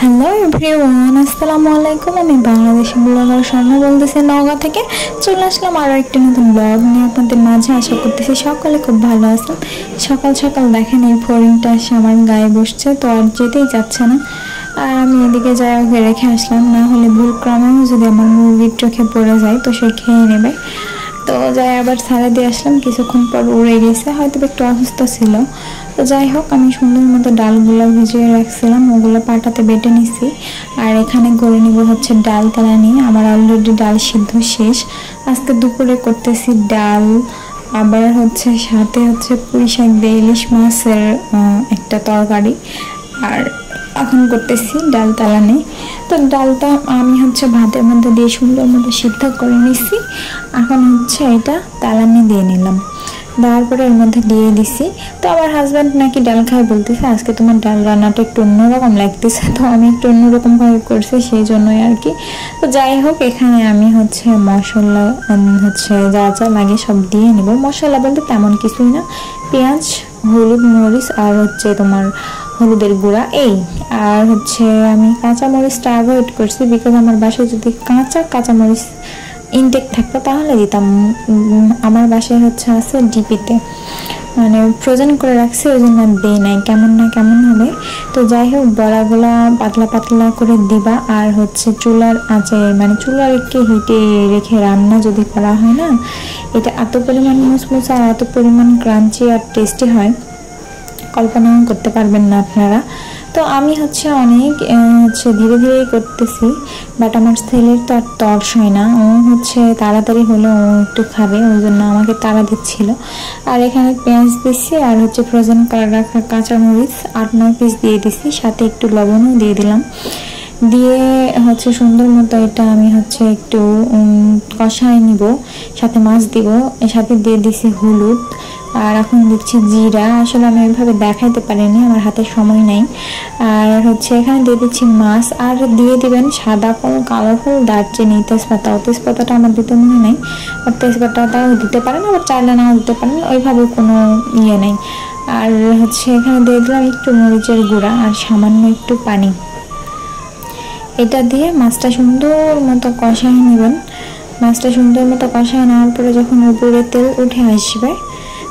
Hello everyone, আসসালামু আলাইকুম। আমি বাংলাদেশি ব্লগার স্বর্ণা বলতেছি নওগাঁ থেকে। চলে আসলাম আরও একটি নতুন ব্লগ নিয়ে আপনাদের মাঝে। আশা করতেছি সকলে খুব ভালো আছেন। সকাল সকাল দেখেন এই ফড়িংটা এসে আমার গায়ে বসছে, তো আর যেতেই যাচ্ছে না। আর আমি এদিকে যাই ওকে রেখে আসলাম, না হলে ভুল ক্রমেও যদি আমার মুরগির চোখে পড়ে যায় তো সে খেয়ে নেবে। তো যাই আবার ছাড়া দিয়ে আসলাম, কিছুক্ষণ পর উড়ে গেছে, হয়তো একটু অসুস্থ ছিল। তো যাই হোক, আমি সুন্দর মতো ডালগুলো ভিজিয়ে রাখছিলাম, ওগুলো পাটাতে বেটে নিছি। আর এখানে করে নিব হচ্ছে ডাল তালানি। আমার অলরেডি ডাল সিদ্ধ শেষ। আজকে দুপুরে করতেছি ডাল, আবার হচ্ছে সাথে হচ্ছে পুঁই শাক দিয়ে ইলিশ মাছের একটা তরকারি, আর এখন করতেছি ডাল তালানি। তো ডালটা আমি হচ্ছে ভাতের মধ্যে দিয়ে সুন্দর মতো সিদ্ধ করে নিছি। এখন হচ্ছে এটা তালানি দিয়ে নিলাম, দেওয়ার পরে এর মধ্যে দিয়ে দিছি। তো আমার হাজব্যান্ড নাকি ডাল খায়, বলতেছে আজকে তোমার ডাল রান্নাটা একটু অন্যরকম লাগতেছে। তো আমি একটু অন্যরকমভাবে করছি, সেই জন্যই আর কি। তো যাই হোক, এখানে আমি হচ্ছে মশলা হচ্ছে যা যা লাগে সব দিয়ে নেব। মশলা বলতে তেমন কিছুই না, পেঁয়াজ, হলুদ, মরিচ আর হচ্ছে তোমার হলুদের গুঁড়া এই। আর হচ্ছে আমি কাঁচামরিচটা অ্যাভয়েড করছি, বিকজ আমার বাসায় যদি কাঁচামরিচ ইনটেক থাকতো তাহলে দিতাম। আমার বাসায় হচ্ছে আছে ডিপিতে, মানে ফ্রোজেন করে রাখছি, ওই জন্য দেই নাই, কেমন না কেমন হবে। তো যাই হোক, বড়াগুলা পাতলা পাতলা করে দিবা। আর হচ্ছে চুলার আঁচে, মানে চুলার একটু হিটে রেখে রান্না যদি করা হয় না, এটা এত পরিমাণ মুচমুচে আর এত পরিমাণ ক্রাঞ্চি আর টেস্টি হয়, কল্পনাও করতে পারবেন না আপনারা। তো আমি হচ্ছে অনেক হচ্ছে ধীরে ধীরে করতেছি, বাট আমার ছেলের তো আর তর্স হয় না, ও হচ্ছে তাড়াতাড়ি হলে ও একটু খাবে, ওই জন্য আমাকে তাড়া দিচ্ছিল। আর এখানে পেঁয়াজ দিচ্ছি, আর হচ্ছে ফ্রোজেন করে রাখা কাঁচামরিচ 8-9 পিস দিয়ে দিচ্ছি, সাথে একটু লবণও দিয়ে দিলাম। দিয়ে হচ্ছে সুন্দর মতো এটা আমি হচ্ছে একটু কষায় নিব, সাথে মাছ দিব, এর সাথে দিয়ে দিছি হলুদ, আর এখন দিচ্ছি জিরা। আসলে আমি ওইভাবে দেখাইতে পারিনি, আমার হাতে সময় নাই। আর হচ্ছে এখানে দিয়ে দিচ্ছি মাছ, আর দিয়ে দিবেন সাদা ফল, কালো ফল, দারচিনি, তেজপাতাটা আমার দিতে মনে নাই, আর তেজপাতাটাও দিতে পারেন, আবার চাইলে নাও দিতে পারেন, ওইভাবে কোনো ইয়ে নেই। আর হচ্ছে এখানে দিয়ে দিলাম একটু মরিচের গুঁড়া আর সামান্য একটু পানি। এটা দিয়ে মাছটা সুন্দর মতো কষায় নেবেন। মাছটা সুন্দর মতো কষায় নেওয়ার পরে যখন উপরে তেল উঠে আসবে,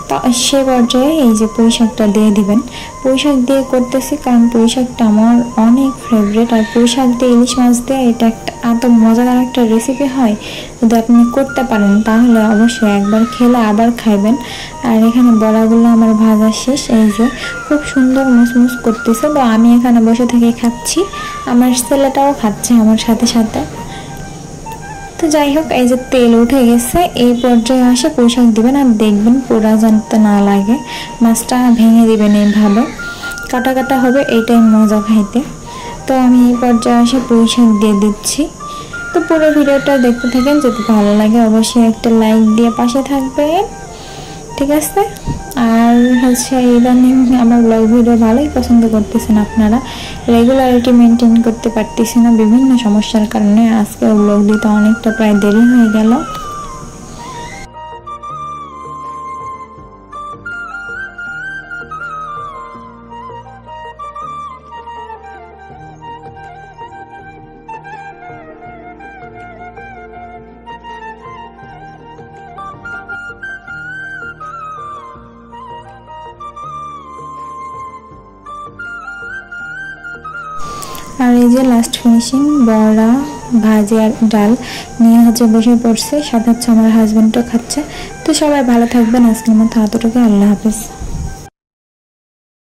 তা সে পর্যায়ে এই যে পুঁই শাকটা দিয়ে দিবেন। পুঁই শাক দিয়ে করতেছি কারণ পুঁই শাকটা আমার অনেক ফেভারিট, আর পুঁই শাক দিয়ে ইলিশ মাছ দিয়ে এটা একটা এত মজাদার একটা রেসিপি হয়, যদি আপনি করতে পারেন তাহলে অবশ্যই একবার খেলে আবার খাইবেন। আর এখানে বড়াগুলো আমার ভাজা শেষ, এই যে খুব সুন্দর মুচমুচ করতেছে। তো আমি এখানে বসে থেকে খাচ্ছি, আমার ছেলেটাও খাচ্ছে আমার সাথে সাথে। তো যাই হোক, এই যে তেল উঠে গেছে, এই পর্যায়ে আসে পুঁই শাক দিবেন, আর দেখবেন পোড়া জানতে না লাগে, মাছটা ভেঙে দিবেন, এইভাবে কাটা কাটা হবে, এইটাই মজা খাইতে। তো আমি এই পর্যায়ে আসে পুঁই শাক দিয়ে দিচ্ছি। তো পুরো ভিডিওটা দেখতে থাকেন, যদি ভালো লাগে অবশ্যই একটা লাইক দিয়ে পাশে থাকবেন, ঠিক আছে? আর হচ্ছে ইদানিং আমার ব্লগ ভিডিও ভালোই পছন্দ করতেছেন আপনারা, রেগুলারিটি মেনটেন করতে পারতেছি না বিভিন্ন সমস্যার কারণে। আজকে ব্লগ দিতে অনেকটা প্রায় দেরি হয়ে গেল। আর এই যে লাস্ট ফিনিশিং, বড়া, ভাজি আর ডাল নিয়ে হচ্ছে বসে পড়ছে, সাথে হচ্ছে আমার হাজব্যান্ডও খাচ্ছে। তো সবাই ভালো থাকবেন, আজকের মতো এতটুকু, আল্লাহ হাফেজ।